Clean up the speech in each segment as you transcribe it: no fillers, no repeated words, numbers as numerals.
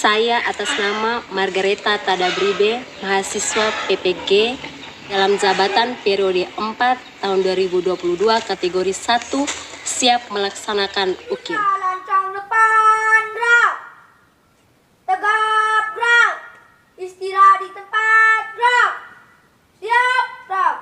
Saya atas nama Margareta Tadabribe, mahasiswa PPG dalam jabatan periode 4 tahun 2022 kategori 1 siap melaksanakan UKIM. Lancang depan, gerak. Tegap, gerak. Istirahat di tempat, gerak. Siap, gerak.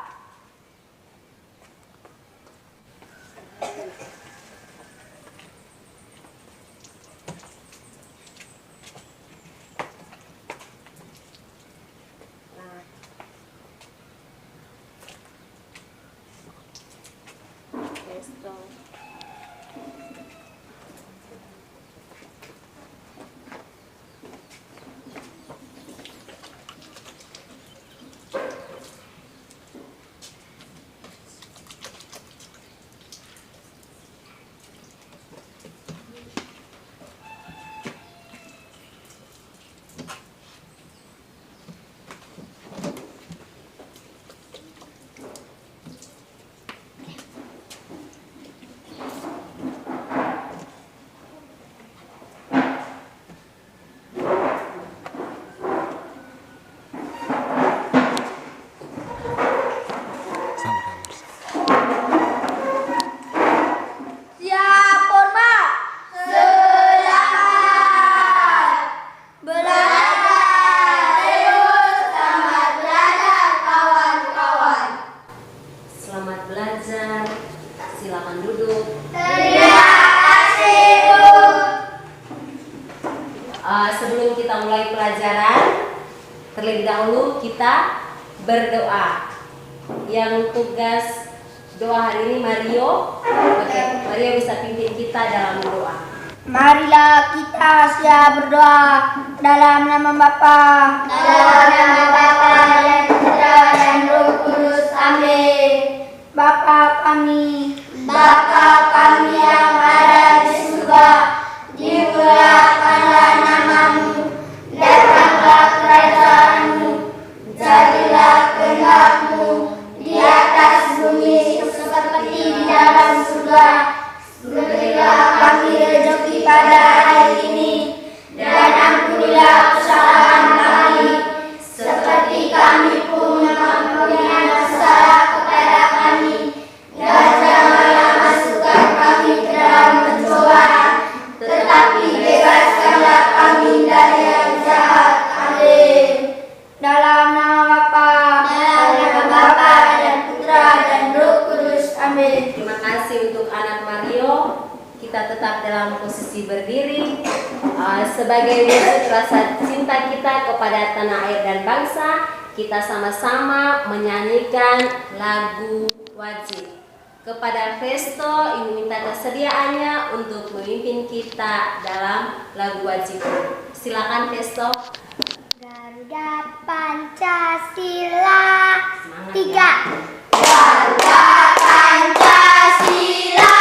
Silakan duduk. Terima kasih, Bu. Sebelum kita mulai pelajaran, terlebih dahulu kita berdoa. Yang tugas doa hari ini Mario. Oke, Mario bisa pimpin kita dalam doa. Marilah kita siap berdoa dalam nama Bapa, dan Putra dan Roh Kudus. Amin. Bapa kami yang ada di surga, dimuliakanlah namamu, datanglah kerajaanmu, jadilah kehendakmu di atas bumi seperti di dalam surga. Berilah kami rezeki pada hari ini, dan ampunilah kesalahan kami, seperti kami pun mengampuni yang bersalah kepada kami. Dan janganlah masukkan kami ke dalam pencobaan, tetapi bebaskanlah kami dari yang jahat. Amin. Dalam nama Bapa, dan Putra dan Roh Kudus. Amin. Terima kasih untuk anak Mario. Kita tetap dalam posisi berdiri sebagai wujud rasa cinta kita kepada tanah air dan bangsa. Kita sama-sama menyanyikan lagu wajib. Kepada Festo, Ibu minta kesediaannya untuk memimpin kita dalam lagu wajib. Silakan Festo. Garuda Pancasila. Semangat, 3. ya. Garuda Pancasila.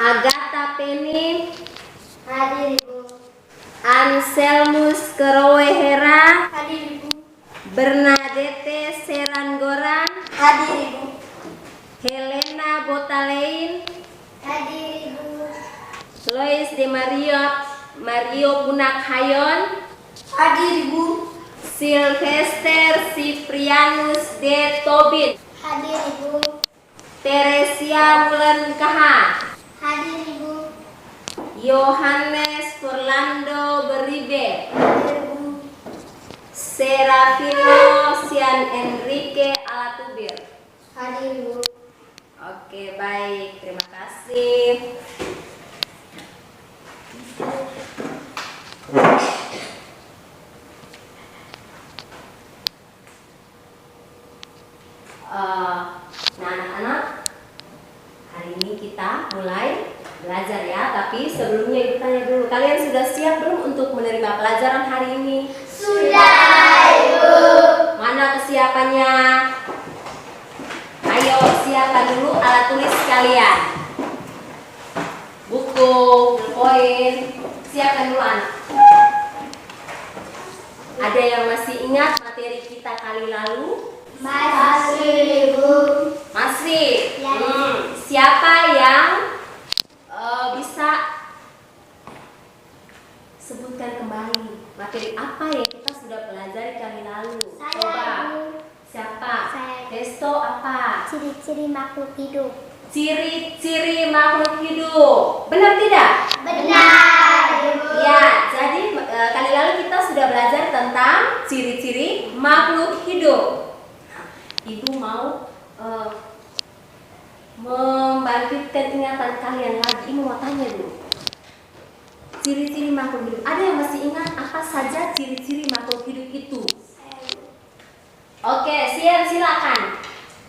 Agatha Penny, Hadir Ibu. Anselmus Kerowehera, Hadir Ibu. Bernadette Seranggoran, Hadir Ibu. Helena Botalein, Hadir Ibu. Lois de Mario Bunak Hayon, Hadir Ibu. Sylvester Ciprianus de Tobin, Hadir Ibu. Teresia Wulan Kaha, Hadir Ibu. Yohanes Fernando Beribe. Serafino Sian Enrique Alatubir. Hadir, Bu. Oke, baik. Terima kasih. Nah, anak-anak, hari ini kita mulai belajar ya. Tapi sebelumnya ibu tanya dulu, kalian sudah siap belum untuk menerima pelajaran hari ini? Sudah, Ibu. Mana kesiapannya? Ayo siapkan dulu alat tulis kalian. Buku, pulpen, siapkan dulu anak. Ada yang masih ingat materi kita kali lalu? Masih, Ibu. Masih? Ya. Siapa yang bisa sebutkan kembali materi apa yang kita sudah pelajari kali lalu? Saya, Coba. Ibu. Siapa? Saya. Desto apa? Ciri-ciri makhluk hidup. Ciri-ciri makhluk hidup. Benar tidak? Benar, Ibu. Ya, jadi kali lalu kita sudah belajar tentang ciri-ciri makhluk hidup. Nah, Ibu mau membangkitkan ingatan kalian lagi. Ibu mau tanya dulu. Ciri-ciri makhluk hidup. Ada yang masih ingat apa saja ciri-ciri makhluk hidup itu? Oke, Sian silakan.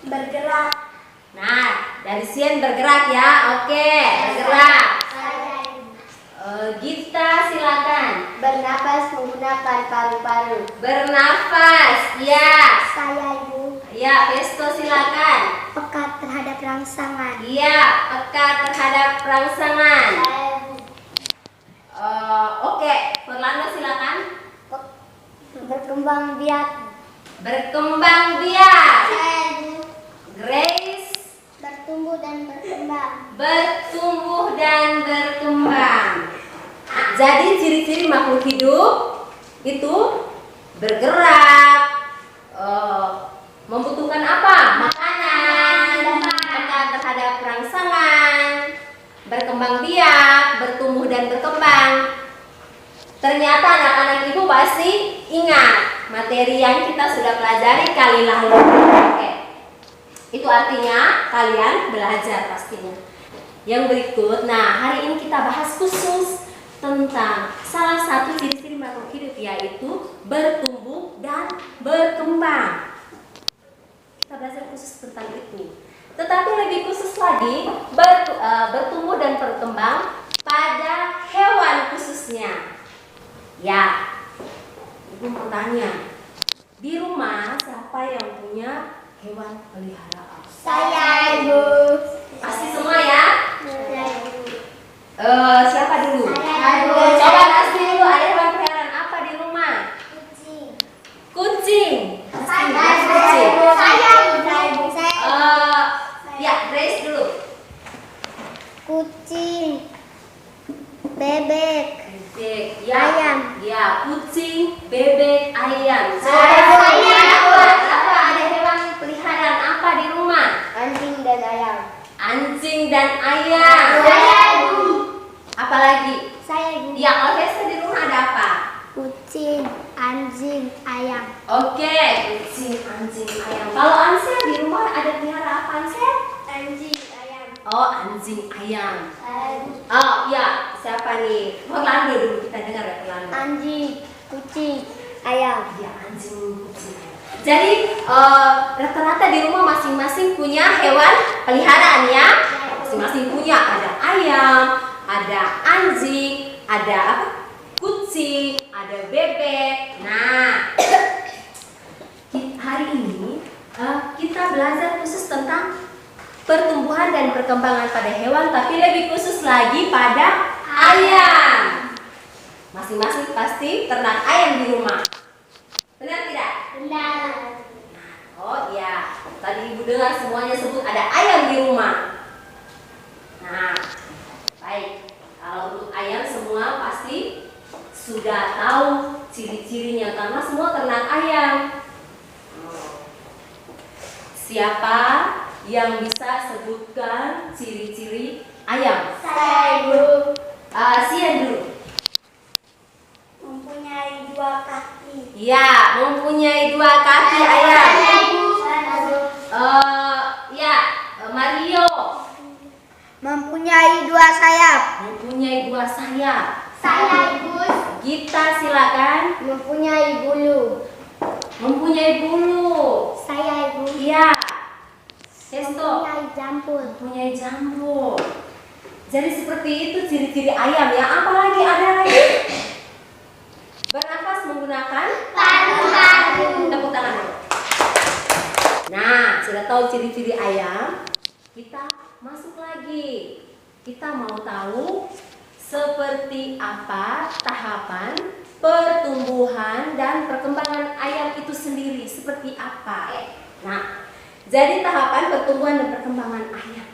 Bergerak. Nah, dari Sian bergerak ya. Oke, bergerak. Saya, Ibu. Gita silakan. Bernapas menggunakan paru-paru. Bernafas. Ya. Saya, Ibu. Ya, Pesto silakan. Peka terhadap rangsangan. Iya, peka terhadap rangsangan. Saya, Ibu. Oke, Fernando silakan. Berkembang biak. Berkembang biak. Saya, Ibu. Grace. Bertumbuh dan berkembang. Bertumbuh dan berkembang. Nah, jadi ciri-ciri makhluk hidup itu bergerak, membutuhkan apa? Makanan, peka terhadap rangsangan, berkembang biak, bertumbuh dan berkembang. Ternyata anak-anak ibu pasti ingat materi yang kita sudah pelajari kali lalu. Oke. Itu artinya kalian belajar pastinya. Yang berikut, nah hari ini kita bahas khusus tentang salah satu ciri-ciri makhluk hidup, yaitu bertumbuh dan berkembang. Kita belajar khusus tentang itu. Tetapi lebih khusus lagi, bertumbuh dan berkembang pada hewan khususnya. Ya, ibu mau tanya, di rumah siapa yang punya hewan peliharaan? Saya, Ibu. Pasti semua ya? Saya, Ibu. Siapa dulu? Saya, Ibu. Coba kasih dulu, ada hewan peliharaan apa di rumah? Kucing. Kucing. Saya, Kucing. Ibu. Saya, Ibu. Ya, Grace dulu. Kucing. Bebek. Bebek. Ya. Ayam. Ya, kucing, bebek, ayam. Saya. Apa ada hewan peliharaan apa di rumah? Anjing dan ayam. Anjing dan ayam. Saya, Ibu. Apalagi? Saya, Ibu. Ya, Olvesta di rumah ada apa? Kucing, anjing, ayam. Oke, kucing, anjing, ayam. Kalau Ansel di rumah ada pelihara apa Ansel? Anjing, ayam. Oh, anjing, ayam. Saya, Ibu. Oh, ya, siapa nih? Orlando dulu, kita dengar ya Orlando. Anjing, kucing, ayam. Ya, anjing, kucing. Jadi rata-rata di rumah masing-masing punya hewan peliharaan ya. Masing-masing punya, ada ayam, ada anjing, ada apa? Kucing, ada bebek. Nah, hari ini kita belajar khusus tentang pertumbuhan dan perkembangan pada hewan, tapi lebih khusus lagi pada ayam. Masing-masing pasti ternak ayam di rumah. Benar tidak? Benar. Oh iya, tadi ibu dengar semuanya sebut ada ayam di rumah. Nah, baik. Kalau untuk ayam semua pasti sudah tahu ciri-cirinya karena semua ternak ayam. Siapa yang bisa sebutkan ciri-ciri ayam? Saya, Ibu. Sian dulu. Mempunyai 2 kaki. Ya, mempunyai 2 kaki ayam. Ya, Mario. Mempunyai 2 sayap. Mempunyai 2 sayap. Saya Gus. Gita silakan. Mempunyai bulu. Mempunyai bulu. Saya Ibu. Iya. Hesto. Mempunyai jambul. Mempunyai jambul. Jadi seperti itu ciri-ciri ayam ya. Apa lagi? Ada lagi? Bernafas menggunakan Paru-paru. tepuk tangan dulu. Nah, sudah tahu ciri-ciri ayam. Kita masuk lagi. Kita mau tahu seperti apa tahapan pertumbuhan dan perkembangan ayam itu sendiri. Seperti apa? Nah, jadi tahapan pertumbuhan dan perkembangan ayam.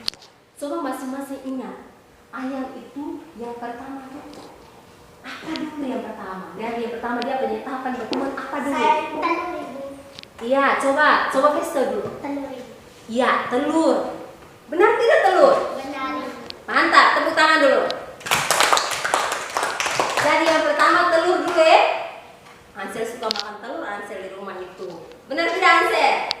Coba masing-masing ingat. Ayam itu yang pertama itu apa dulu yang pertama? Dari yang pertama dia punya tahapan pertumbuhan apa dulu? Telur Ibu. Iya, coba Festo dulu. Telur Ibu. Iya, telur. Benar tidak telur? Benar Ibu. Mantap, tepuk tangan dulu. Jadi yang pertama telur dulu ya. Ansel suka makan telur, Ansel di rumah itu. Benar tidak Ansel?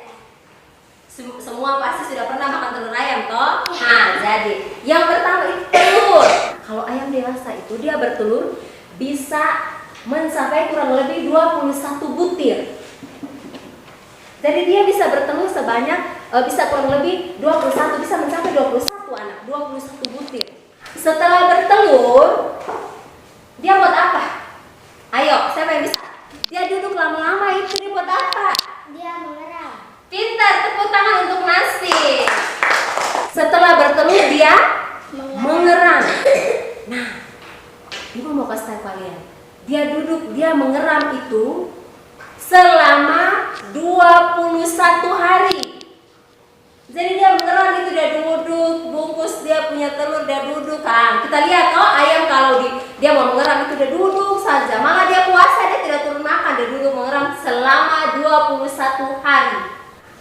Semua pasti sudah pernah makan telur ayam toh? Nah, jadi yang pertama itu telur. Kalau ayam dewasa itu dia bertelur bisa mencapai kurang lebih 21 butir. Jadi dia bisa bertelur sebanyak bisa kurang lebih 21, bisa mencapai 21 anak, 21 butir. Setelah bertelur, dia buat apa? Ayo, siapa yang bisa? Dia duduk lama-lama itu dia buat apa? Dia mengerang. Pintar, tepuk tangan untuk Nasti. Setelah bertelur dia mengerang. Nah, Ibu mau kasih tahu kalian. Dia duduk, dia mengeram itu selama 21 hari. Jadi dia mengeram itu, dia duduk, bungkus dia punya telur, dia duduk. Nah, kita lihat oh ayam kalau dia mau mengeram itu dia duduk saja. Malah dia puasa, dia tidak turun makan, dia duduk mengeram selama 21 hari.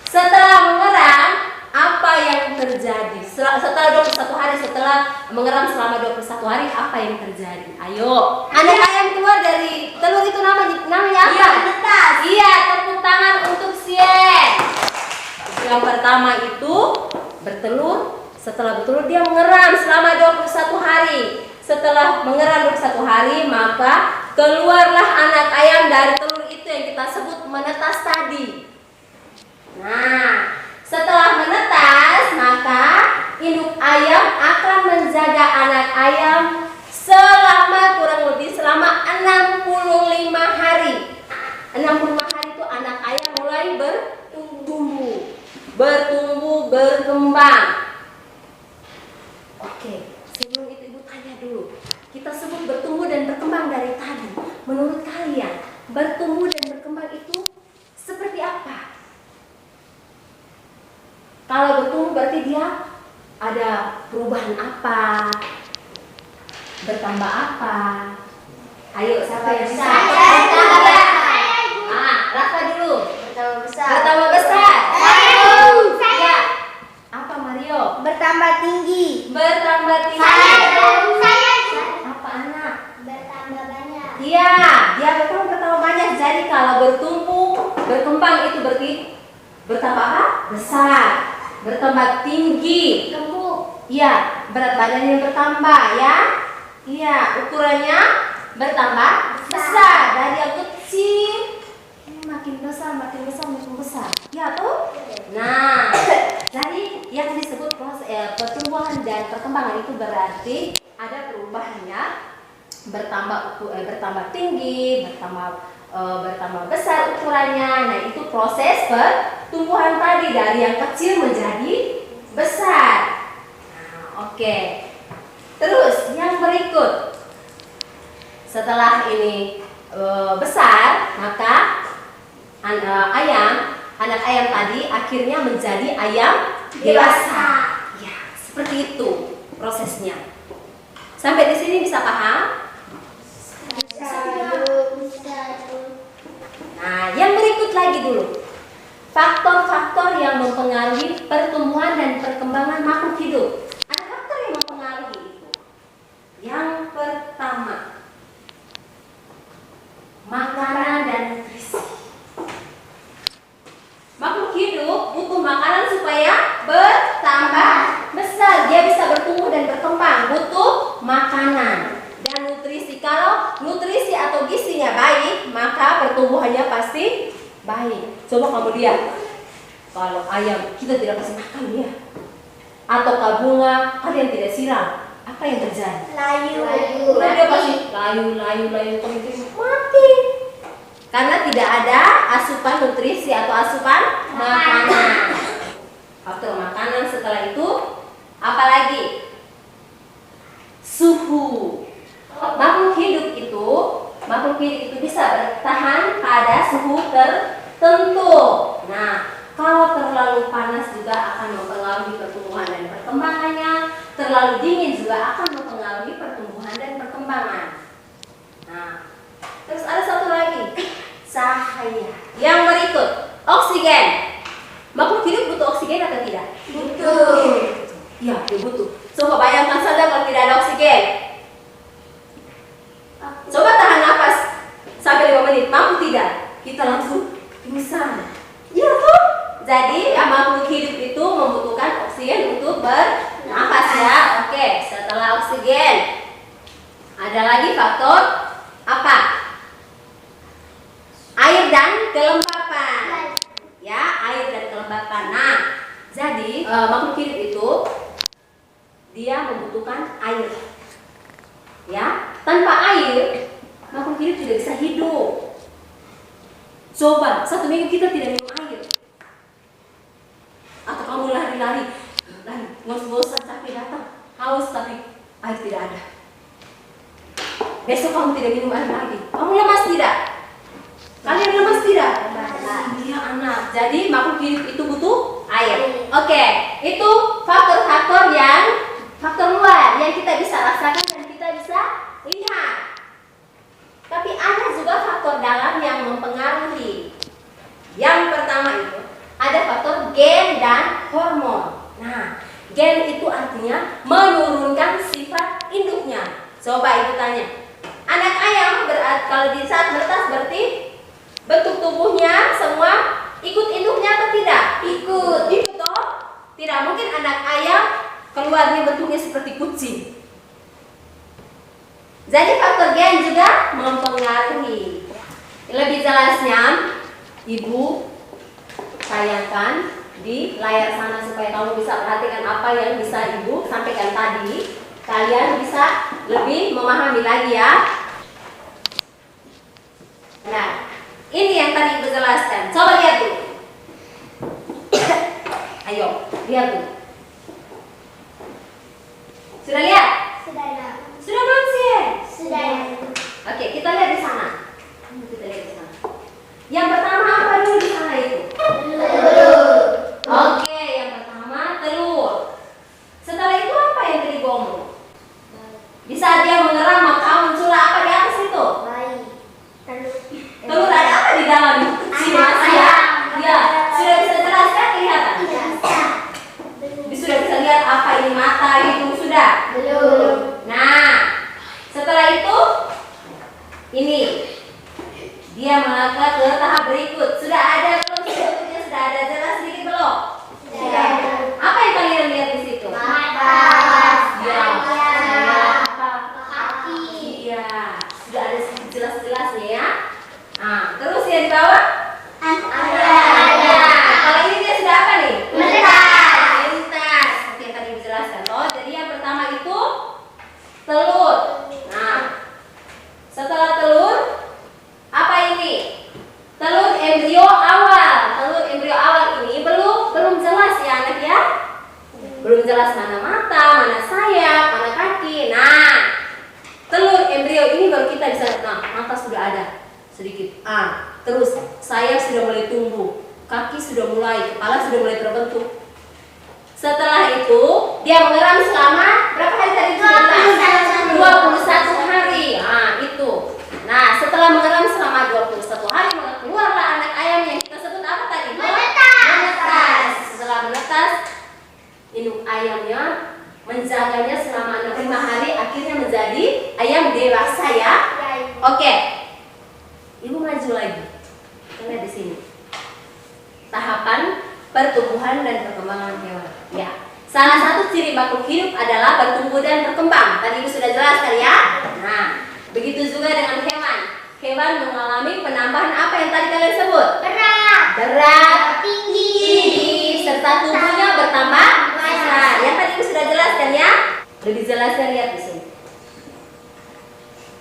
Setelah mengeram, apa yang terjadi? Setelah 21 hari, setelah mengeram selama 21 hari, apa yang terjadi? Ayo, anak ayam keluar dari telur itu namanya apa? Iya, menetas. Iya, tepuk tangan untuk Sien. Yang pertama itu bertelur, setelah bertelur dia mengeram selama 21 hari. Setelah mengeram 21 hari, maka keluarlah anak ayam dari telur itu yang kita sebut menetas tadi. Nah, setelah menetas, maka induk ayam akan menjaga anak ayam selama kurang lebih selama 65 hari. 65 hari itu anak ayam mulai bertumbuh, berkembang. Oke, sebelum itu Ibu tanya dulu. Kita sebut bertumbuh dan berkembang dari tadi. Menurut kalian, bertumbuh dan berkembang itu seperti apa? Kalau bertumbuh berarti dia ada perubahan apa? Bertambah apa? Ayo, siapa yang bisa? Rafa dulu. Bertambah besar. Bertambah besar. Saya. Ya. Apa Mario? Bertambah tinggi. Bertambah tinggi. Saya. Apa anak? Bertambah banyak. Iya, dia bertambah banyak. Jadi kalau bertumbuh, berkembang itu berarti bertambah apa? Besar. Bertambah tinggi. Gemuk. Iya, berat badannya bertambah ya. Iya, ukurannya bertambah besar. Dari yang kecil ini makin besar, makin besar. Ya tuh. Nah, jadi yang disebut proses pertumbuhan dan perkembangan itu berarti ada perubahannya, bertambah tinggi, bertambah besar ukurannya. Nah, itu proses pertumbuhan tadi dari yang kecil menjadi besar. Nah, oke. Terus yang berikut, setelah ini besar, maka anak ayam tadi akhirnya menjadi ayam dewasa. Ya, seperti itu prosesnya. Sampai di sini bisa paham? Nah, yang berikut lagi dulu. Faktor-faktor yang mempengaruhi pertumbuhan dan perkembangan makhluk hidup. Ada faktor yang mempengaruhi itu. Yang pertama makanan dan nutrisi. Kalau nutrisi atau gizinya baik, maka pertumbuhannya pasti baik. Coba kamu lihat, kalau ayam kita tidak kasih makan ya, atau bunga kalian tidak siram, apa yang terjadi? Layu. Udah dia pasti layu mati. Karena tidak ada asupan nutrisi atau asupan makanan. Faktor makanan. Setelah itu apalagi? Suhu. Makhluk hidup itu bisa bertahan pada suhu tertentu. Nah, kalau terlalu panas juga akan mempengaruhi pertumbuhan dan perkembangannya. Terlalu dingin juga akan mempengaruhi pertumbuhan dan perkembangan. Nah, terus ada satu lagi, cahaya. Yang berikut, oksigen. Makhluk hidup butuh oksigen atau tidak? Butuh. Iya, dia butuh. Coba bayangkan saja kalau tidak ada oksigen. Coba tahan nafas sampai 5 menit, mampu tidak? Kita langsung pingsan. Iya tuh. Jadi makhluk hidup itu membutuhkan oksigen untuk bernafas ya. Oke, setelah oksigen ada lagi faktor apa? Air dan kelembapan. Ya, air dan kelembapan. Nah, jadi makhluk hidup itu dia membutuhkan air. Ya, tanpa air makhluk hidup tidak bisa hidup. Coba 1 minggu kita tidak minum air, atau kamu lari ngos-ngosan capek datang, haus tapi air tidak ada. Besok kamu tidak minum air lagi, kamu lemas tidak? Kalian lemas tidak? Iya anak. Jadi makhluk hidup itu butuh air. Oke, itu faktor-faktor faktor luar yang kita bisa rasakan dan kita bisa lihat. Tapi ada juga faktor dalam yang mempengaruhi. Yang pertama itu ada faktor gen dan hormon. Nah, gen itu artinya menurunkan sifat induknya. Coba ibu tanya, anak ayam kalau di saat menetas berarti bentuk tubuhnya semua ikut induknya atau tidak? Ikut toh? Tidak mungkin anak ayam keluarnya bentuknya seperti kucing. Jadi faktor gen juga mempengaruhi. Lebih jelasnya ibu tayangkan di layar sana supaya kamu bisa perhatikan apa yang bisa ibu sampaikan tadi. Kalian bisa lebih memahami lagi ya. Nah, ini yang tadi ibu jelaskan. Coba lihat dulu. Ayo, lihat dulu. Sudah lihat? Sudah. Sudah belum sih? Sudah. Oke, kita lihat di sana. Kita lihat di sana. Yang pertama apa dulu di sana itu? Telur. Oke, yang pertama telur. Setelah itu apa yang tadi ngomong? Di saat dia mengerang maka muncullah apa di atas itu? Bayi. Telur ada apa di dalam? Masih ya? Ya, sudah bisa jelaskan kelihatan? Sudah bisa lihat apa ini mata itu sudah? Belum. Nah, setelah itu ini dia melangkah ke tahap berikut. Sudah ada belum sebetulnya? Sudah ada jelas sedikit belum? Sudah. Apa yang kalian lihat di situ? Mata. Ya. Kaki. Iya, sudah ada jelas-jelasnya ya. Nah, terus yang di bawah? Ada. Kalau ini dia sudah apa nih? Melintas. Seperti yang tadi dijelaskan. Oh, jadi yang pertama itu telur. Nah, setelah telur apa ini? Telur embrio awal. Telur embrio awal ini belum jelas ya anak ya. Belum jelas mana mata, mana sayap, mana kaki. Nah, telur embrio ini baru kita bisa lihat. Nah, mata sudah ada sedikit. Terus sayap sudah mulai tumbuh, kaki sudah mulai, kepala sudah mulai terbentuk. Setelah itu dia mengeram selama berapa hari tadi? 21 hari. Itu. Nah, setelah mengeram selama 21 hari keluarlah anak ayam yang kita sebut apa tadi? Menetas. Setelah menetas, induk ayamnya menjaganya selama 5 hari, akhirnya menjadi ayam dewasa ya. Oke. Ibu maju lagi. Lihat di sini. Tahapan pertumbuhan dan perkembangan hewan. Ya. Salah satu ciri makhluk hidup adalah bertumbuh dan berkembang. Tadi Ibu sudah jelaskan ya. Nah, begitu juga dengan hewan. Hewan mengalami penambahan apa yang tadi kalian sebut? Berat, tinggi, serta tubuhnya bertambah besar. Yang tadi Ibu sudah jelaskan ya. Lebih jelasnya lihat di sini.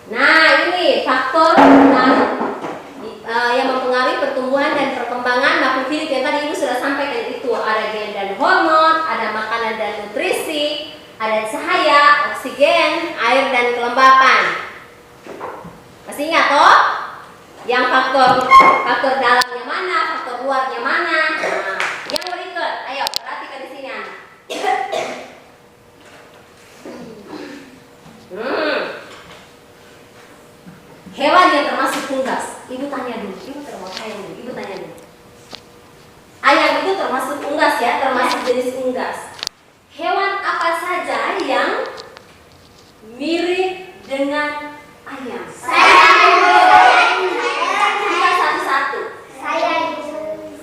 Nah, ini faktor yang mempengaruhi pertumbuhan dan perkembangan makhluk hidup yang tadi Ibu sudah sampaikan itu. Ada gen dan hormon, ada makanan dan nutrisi, ada cahaya, oksigen, air dan kelembapan. Masih ingat toh? Yang faktor dalamnya mana, faktor luarnya mana? Nah, yang berikut, ayo perhatikan di sini anak. Hewan yang termasuk unggas. Ibu tanya dulu. Ibu tanya dulu. Ayam itu termasuk unggas ya, termasuk jenis unggas. Hewan apa saja yang mirip dengan ayam? Kita satu-satu.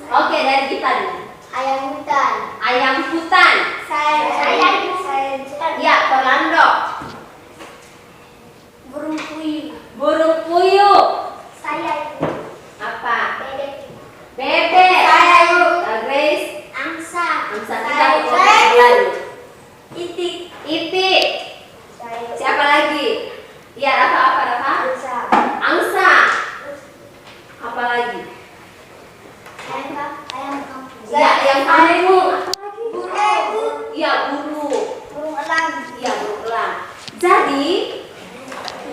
Oke, dari kita dulu. Ayam hutan. Ya, Orlando. Burung puyuh. Apa? Bebek. Grace. Angsa kita lalu. Itik. Siapa lagi? Ya, Rafa. Angsa. Apa lagi? Ya, yang kampung. Apa lagi? Iya, burung elang. Jadi,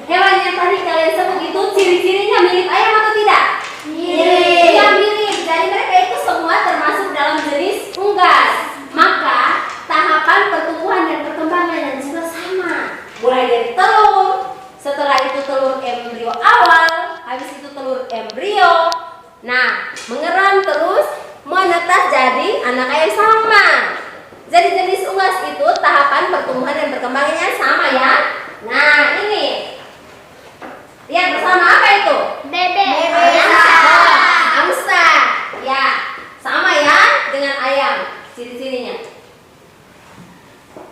hewan yang tadi kalian sebut itu ciri-cirinya mirip ayam atau tidak? Iya, mirip. Jadi mereka itu semua termasuk dalam jenis unggas. Maka tahapan pertumbuhan dan perkembangannya juga sama. Mulai dari telur, setelah itu telur embrio awal, habis itu telur embrio. Nah, mengeram terus menetas jadi anak ayam sama. Jadi jenis unggas itu tahapan pertumbuhan dan perkembangannya sama ya. Nah, ini lihat bersama apa itu? Bebek. Angsa. Ya, sama ya dengan ayam ciri-cirinya.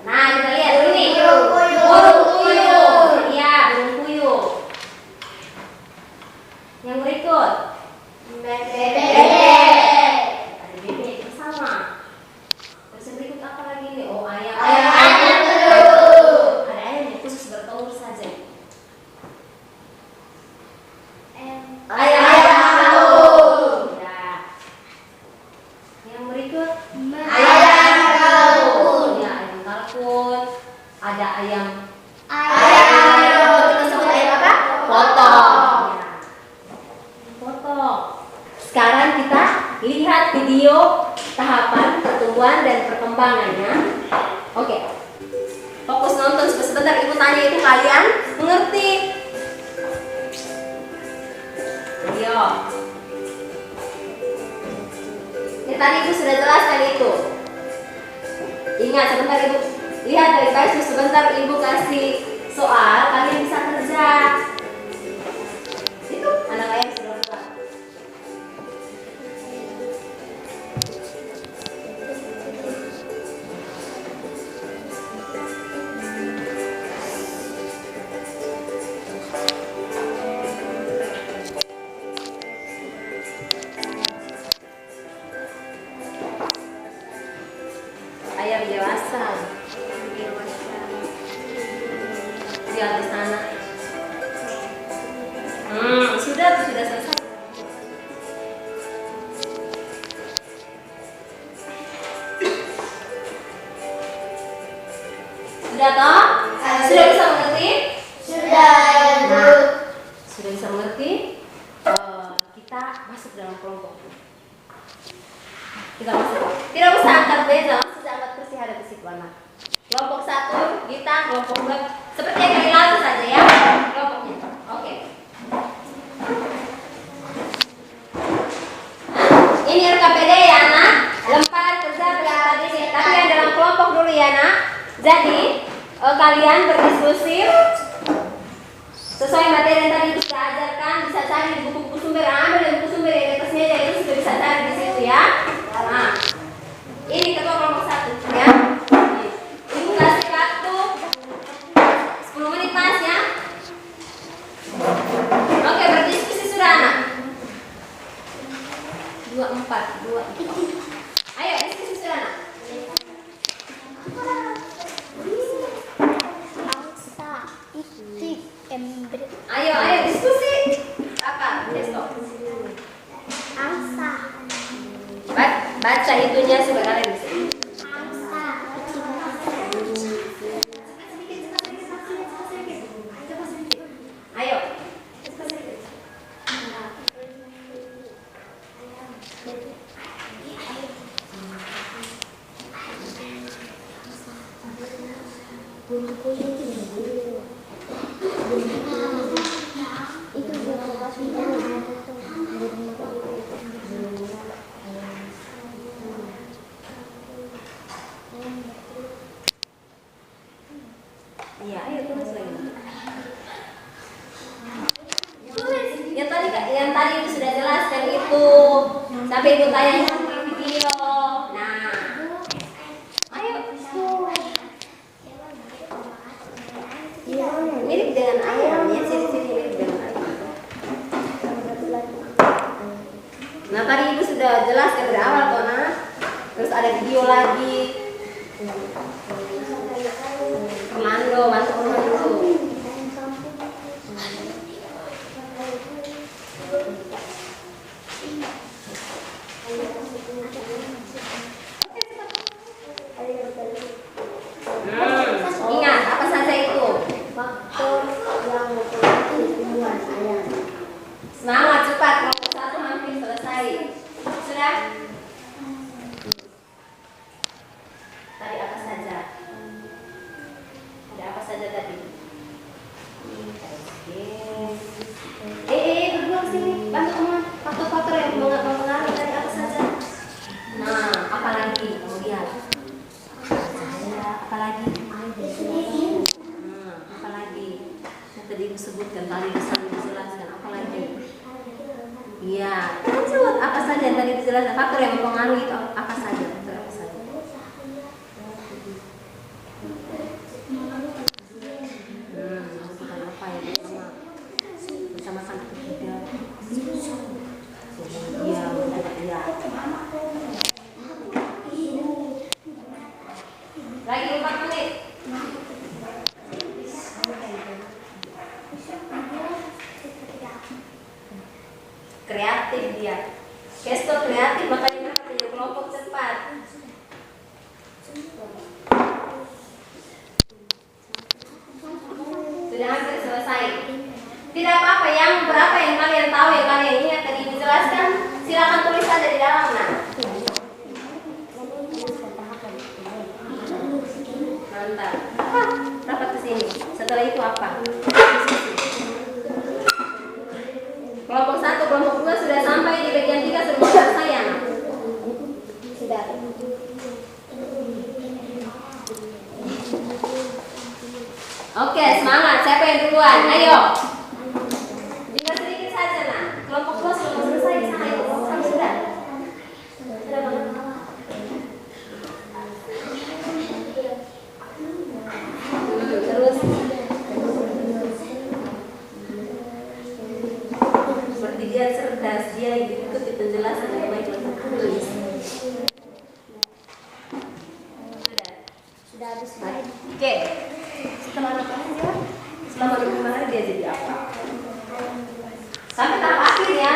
Nah, kita lihat ini. Burung puyuh. Ya, burung puyuh. Yang berikut. Bebek. Ada bebek itu sama. Terus yang berikut apa lagi nih? Oh, ayam. Ayam telur. Ada ayam yang khusus bertelur saja. Ayam telur. Ya. Yang berikut ayam kalkun. Ya, ayam kalkun. Ada ayam. Kita sebut ayam apa? Potong. Ya. Potong. Sekarang kita lihat video tahapan pertumbuhan dan perkembangannya. Oke. Fokus nonton sebentar. Ibu tanya itu kalian mengerti? Ayo. Ya, tadi Ibu sudah jelaskan itu. Ingat sebentar Ibu lihat dari baik sebentar Ibu kasih soal kalian bisa kerja. Itu anak ayam sudah keluar. Ayam dewasa. Lihat di sana. Sudah selesai. Sudah toh? Sudah bisa mengerti? Nah, sudah bisa mengerti? Kita masuk dalam kelompok. Kita masuk. Tidak usah angkat beza, langsung angkat kursi hadap ke situ anak. Kelompok 1 kita, kelompok 2 seperti yang kali lalu saja ya kelompoknya. Oke. Ini RKPD ya anak. Lempar kerja berkata ini. Tapi yang dalam kelompok dulu ya anak. Jadi kalian berdiskusi sesuai materi yang tadi kita ajarkan. Bisa cari di buku-buku sumber. Ambil di buku sumber yang di atas meja itu sudah bisa cari di situ ya. Nah, ini ketua kelompok 1 ya. judulnya coba kalian bisa. Ayo. Iya, ayo tulis lagi. Yang tadi itu sudah jelaskan itu. Sampai ibu tanya di video. Nah, ayo. Mirip dengan ayam, ya ciri-ciri mirip dengan ayam. Nah, tadi ibu sudah jelaskan dari awal toh, nah. Terus ada video lagi. Komando, masuk komando. Ingat apa saja itu? Faktor yang mempengaruhi tumbuhan ayam. Semangat cepat, kelompok 1 hampir selesai. Sudah? Tadi apa saja? Ada apa saja tadi? Berdua sini, bantu teman. Faktor-faktor yang mempengaruhi tadi apa saja? Nah, apa lagi? Kamu lihat. Apa lagi? Apa lagi? Yang tadi ibu sebutkan tadi disana dijelaskan. Apa lagi? Iya, sebut apa saja yang tadi dijelaskan. Faktor yang mempengaruhi itu apa saja? Faktor apa saja? Bukan apa ya bersama kan ketiga. Iya, iya. Lagi 4 menit. Kreatif dia. Gestur kreatif makanya namanya kelompok cepat. Sudah hampir selesai. Tidak apa-apa, yang berapa yang kalian tahu, yang kalian ingat tadi dijelaskan, silakan tulis saja di dalam. Nah, mantap. Rapat ke sini. Setelah itu apa? Kelompok 1, kelompok 2 sudah sampai di bagian 3 sudah selesai. Sudah. Oke, semangat. Siapa yang duluan? Ayo. Tinggal sedikit saja, nah. Kelompok 2 sudah selesai. Sana itu kelompok 1 sudah. Sudah banget. Terus. Seperti dia cerdas, dia ikuti penjelasan yang baik untuk tulis. Sudah habis. Oke. Setelah nonton dia, selama 25 hari dia jadi apa? Sampai tahap akhir ya.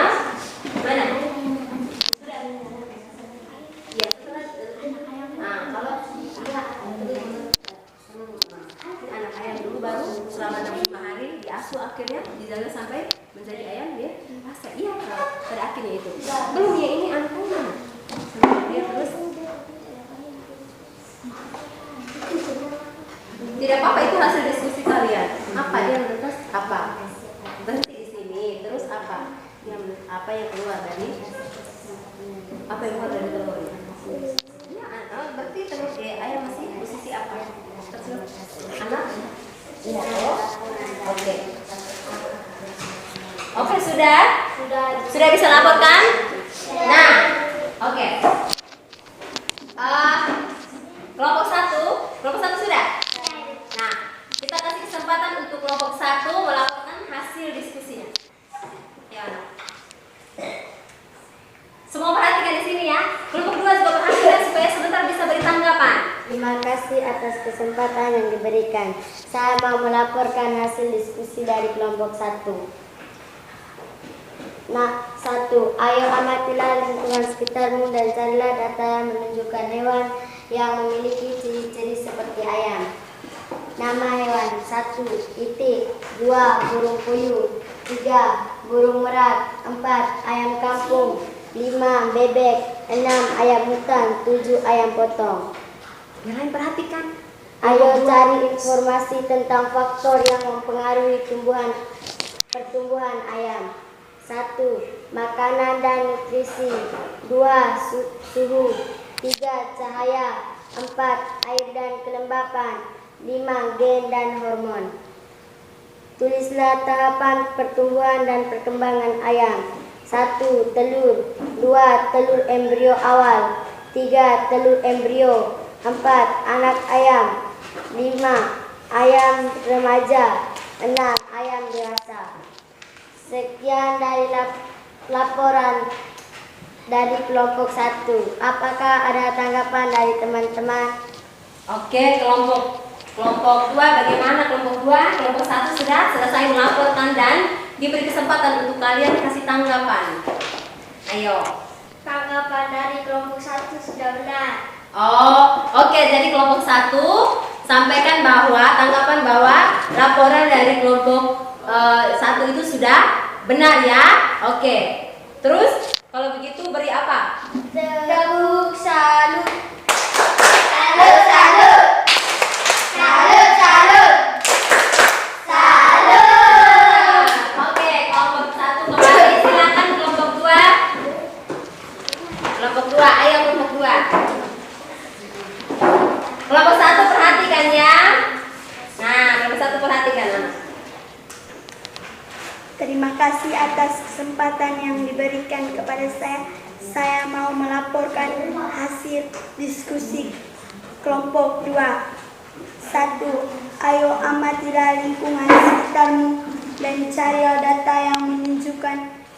Mana? Sudah. Ya, setelah. Nah, kalau anak ayam dulu baru selama 65 hari diasuh akhirnya dijaga sampai menjadi ayam dia rasa iya pada akhirnya itu. Belum ya ini anaknya. Dia terus. Tidak apa-apa, itu hasil diskusi kalian. Apa dia menurut apa? Berhenti di sini. Terus apa? Apa yang keluar dari telur? Ya, berarti terus ayam masih posisi apa? Anak? Oke. Oke, sudah? Sudah bisa laporkan? Nah, oke. Kelompok 1 sudah? Nah, kita kasih kesempatan untuk kelompok 1 melaporkan hasil diskusinya. Ya. Semua perhatikan di sini ya. Kelompok 2 juga perhatikan supaya sebentar bisa beri tanggapan. Terima kasih atas kesempatan yang diberikan. Saya mau melaporkan hasil diskusi dari kelompok 1. Nah, 1. Ayo amatilah lingkungan sekitarmu dan carilah data yang menunjukkan hewan yang memiliki ciri-ciri seperti ayam. Nama hewan: 1. Itik, 2. Burung puyuh, 3. Burung merak, 4. Ayam kampung, 5. Bebek, 6. Ayam hutan, 7. Ayam potong. Yang lain perhatikan. Ayo cari informasi tentang faktor yang mempengaruhi pertumbuhan ayam. 1. Makanan dan nutrisi, 2. Suhu, 3. Cahaya, 4. Air dan kelembapan, 5. Gen dan hormon. Tulislah tahapan pertumbuhan dan perkembangan ayam. 1. Telur, 2. Telur embrio awal, 3. Telur embrio, 4. Anak ayam, 5. Ayam remaja, 6. Ayam dewasa. Sekian dari laporan dari kelompok 1. Apakah ada tanggapan dari teman-teman? Oke, kelompok 2 bagaimana? Kelompok 2, kelompok 1 sudah selesai melaporkan dan diberi kesempatan untuk kalian kasih tanggapan. Ayo. Tanggapan dari kelompok 1 sudah benar. Oh, oke. Jadi kelompok 1 sampaikan tanggapan bahwa laporan dari kelompok 1 itu sudah benar ya. Oke. Terus kalau begitu beri apa? Tepuk salut. Salut, salut. Salut, salut. Salut. Oke, kelompok 1 kembali. Silakan kelompok 2. Kelompok 2, ayo kelompok 2. Kelompok 1 perhatikan ya. Nah, kelompok 1 perhatikan. Terima kasih atas kesempatan yang diberikan kepada saya. Saya mau melaporkan hasil diskusi kelompok 2. 1. Ayo amatilah lingkungan sekitarmu dan carilah data yang menunjukkan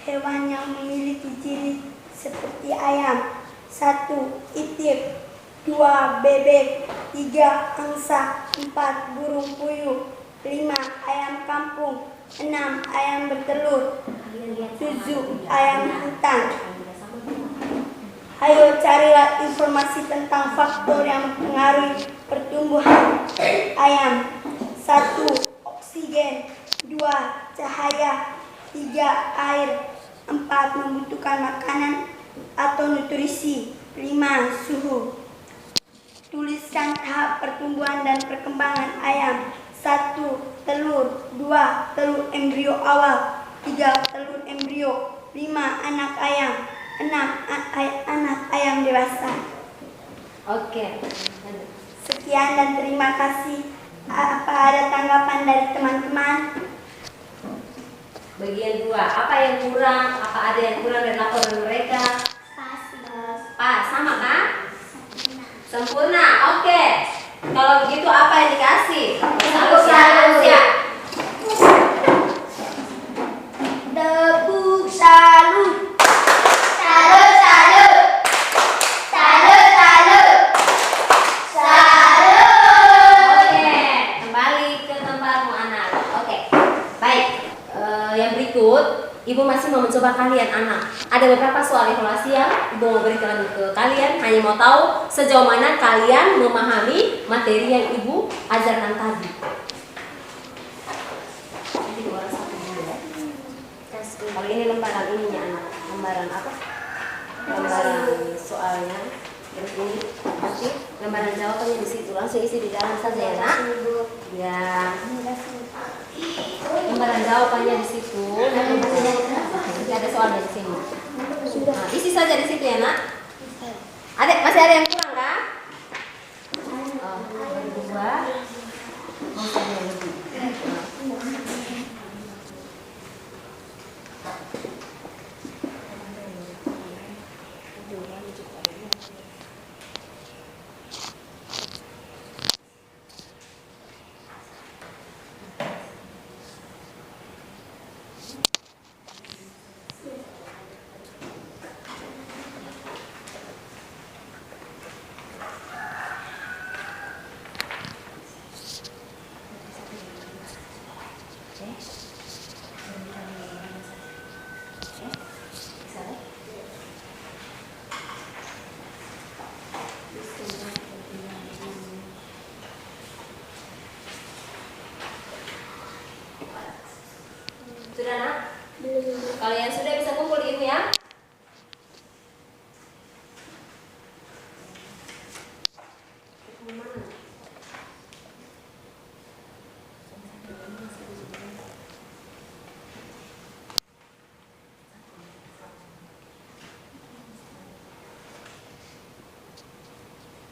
hewan yang memiliki ciri seperti ayam. 1. Itik, 2. Bebek, 3. Angsa, 4. Burung puyuh, 5. Ayam kampung, 6. Ayam bertelur, 7. Ayam hutan. Ayo carilah informasi tentang faktor yang mempengaruhi pertumbuhan ayam. 1. Oksigen, 2. Cahaya, 3. Air, 4. Membutuhkan makanan atau nutrisi, 5. Suhu. Tuliskan tahap pertumbuhan dan perkembangan ayam. 1. Telur, 2. Telur embrio awal, 3. Telur embrio, 5. Anak ayam, 6. Anak ayam dewasa. Oke. Sekian dan terima kasih. Apa ada tanggapan dari teman-teman? Bagian 2, apa yang kurang? Apa ada yang kurang dari laporan mereka? Pas, sama kan? Sempurna. Oke. Kalau begitu apa yang dikasih? Salut ya. Siap. Tepuk salut. Salut, salut. Salut, salut. Salut. Oke, kembali ke tempatmu anak. Oke, baik. Yang berikut, Ibu masih mau mencoba kalian anak. Ada beberapa soal evaluasi yang Ibu mau berikan ke kalian. Hanya mau tahu sejauh mana kalian memahami materi yang Ibu ajarkan tadi. Nanti dua satu dulu ya. Kalau ini lembaran ininya anak, lembaran apa? Lembaran soalnya. Terus ini nanti lembaran jawabannya di situ. Langsung isi di dalam saja ya nak. Ya. Lembaran jawabannya di situ. Nanti ada soalnya di sini. Nah, isi saja di situ ya nak. Masih ada yang kurang kan? Dua. Masih ada yang lebih. Sudah nak? Belum. Kalian sudah bisa kumpul di ibu ya?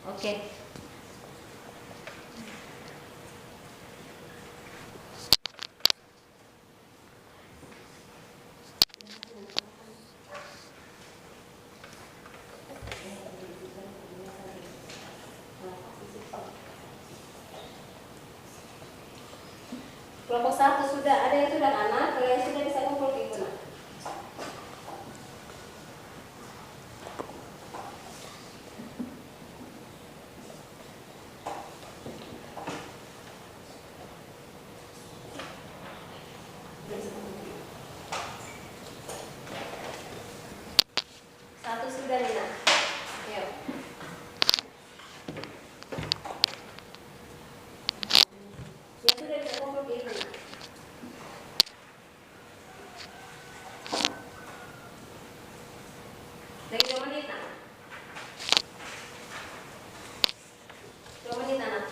Oke. Kelompok 1 sudah ada yang sudah anak, kalian sudah bisa kumpul ke ibu nak. Satu sudah nih nak. Ayo. Ya sudah bisa kumpul ke ibu nak. Lagi 2 menit nak. 2 menit anak.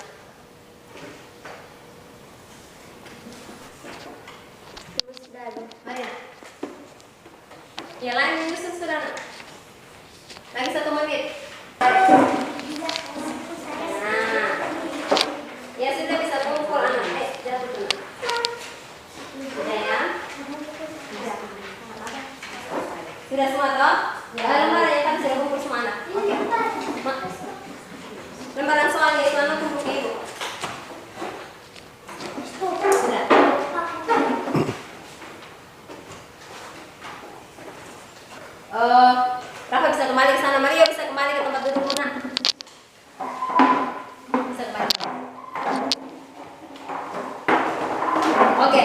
Terus sudah ada. Mari nak. Ya lain Yusuf sudah nak. Lagi 1 menit. Nah. Ya sudah bisa kumpul anak. Jatuh dulu. Sudah ya? Sudah semua toh? Lembaran yang kan sudah kumpul semua anak. Oke. Lembaran soalnya itu anak kumpul ke ibu. Sudah. Rafa bisa kembali ke sana. Mario bisa kembali ke tempat duduk nak. Bisa kembali. Oke.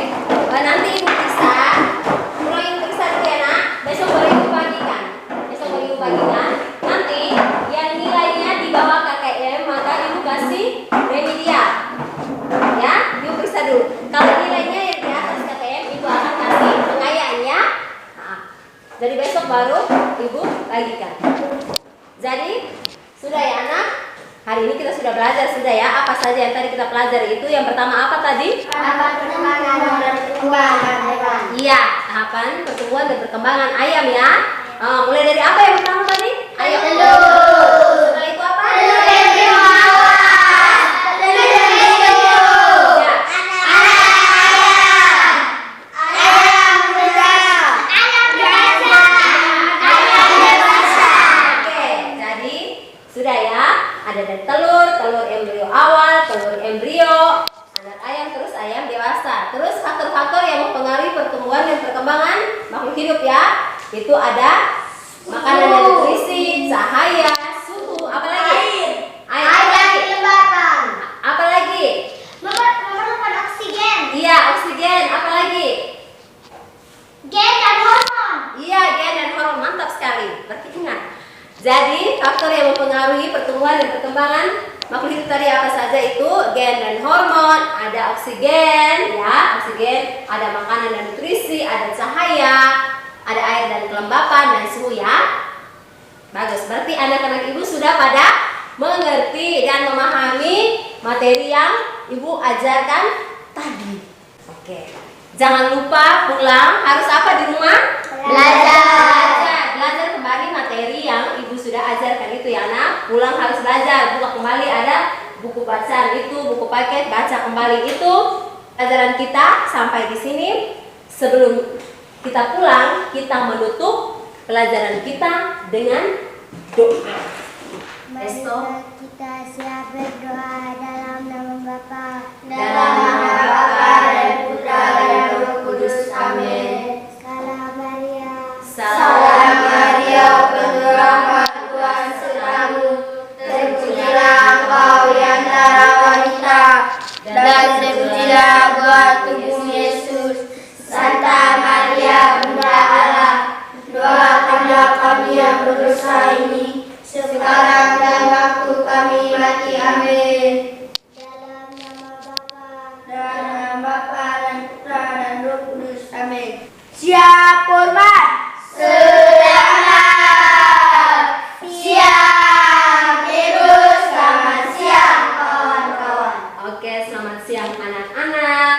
Nanti ibu periksa. Mulai ibu periksa dulu ya nak. Besok boleh ibu bagikan. Besok boleh ibu bagikan. Nanti yang nilainya di bawah KKM maka ibu kasih remedial. Ya, ibu periksa dulu. Kalau nilainya yang di atas KKM ibu akan kasih pengayanya. Jadi besok baru ibu bagikan. Jadi sudah ya anak. Hari ini kita sudah belajar sudah ya. Apa saja yang tadi kita pelajari itu? Yang pertama apa tadi? Tahapan perkembangan dan perkembangan hewan. Iya, tahapan pertumbuhan dan perkembangan ayam ya. Mulai dari apa yang pertama tadi? Ayam telur. Setelah itu apa? Telur embrio awal. Telur embrio. Ya. Ayam betina. Ayam dewasa. Ayam dewasa. Oke, jadi sudah ya. Ada dari telur, telur embrio awal, telur embrio, anak ayam, terus ayam dewasa. Terus faktor-faktor yang mempengaruhi pertumbuhan dan perkembangan makhluk hidup ya. Itu ada makanan dan nutrisi, cahaya, suhu, apa lagi? Air dan kelembapan. Apa lagi? Memerlukan oksigen. Iya, oksigen, apa lagi? Gen dan hormon. Iya, gen dan hormon, mantap sekali. Berarti ingat. Jadi faktor yang mempengaruhi pertumbuhan dan perkembangan makhluk hidup tadi apa saja itu? Gen dan hormon, ada oksigen, ya oksigen, ada makanan dan nutrisi, ada cahaya, ada air dan kelembapan dan suhu ya. Bagus. Berarti anak-anak ibu sudah pada mengerti dan memahami materi yang ibu ajarkan tadi. Oke. Jangan lupa pulang harus apa di rumah? Belajar kembali materi yang ibu sudah ajarkan itu ya anak. Pulang harus belajar, buka kembali ada buku bacaan itu, buku paket, baca kembali itu. Pelajaran kita sampai di sini. Sebelum kita pulang, kita menutup pelajaran kita dengan doa. Marilah kita siap berdoa dalam nama Bapa, Dalam nama Bapa dan Putra dan Roh Kudus. Amin. Salam Maria. Salam Maria, penuh rahmat Tuhan sertamu. Terpujilah engkau di antara wanita, dan terpujilah buah tubuhmu Yesus. Santa Maria, Bunda Allah, doakanlah kami yang berdosa ini, sekarang dan waktu kami mati. Amin. Dalam nama Bapa Dalam nama Bapa dan Putra dan Roh Kudus. Amin. Siap, Purban. Selamat siang, Ibu. Selamat siang, kawan-kawan. Oke, selamat siang anak-anak.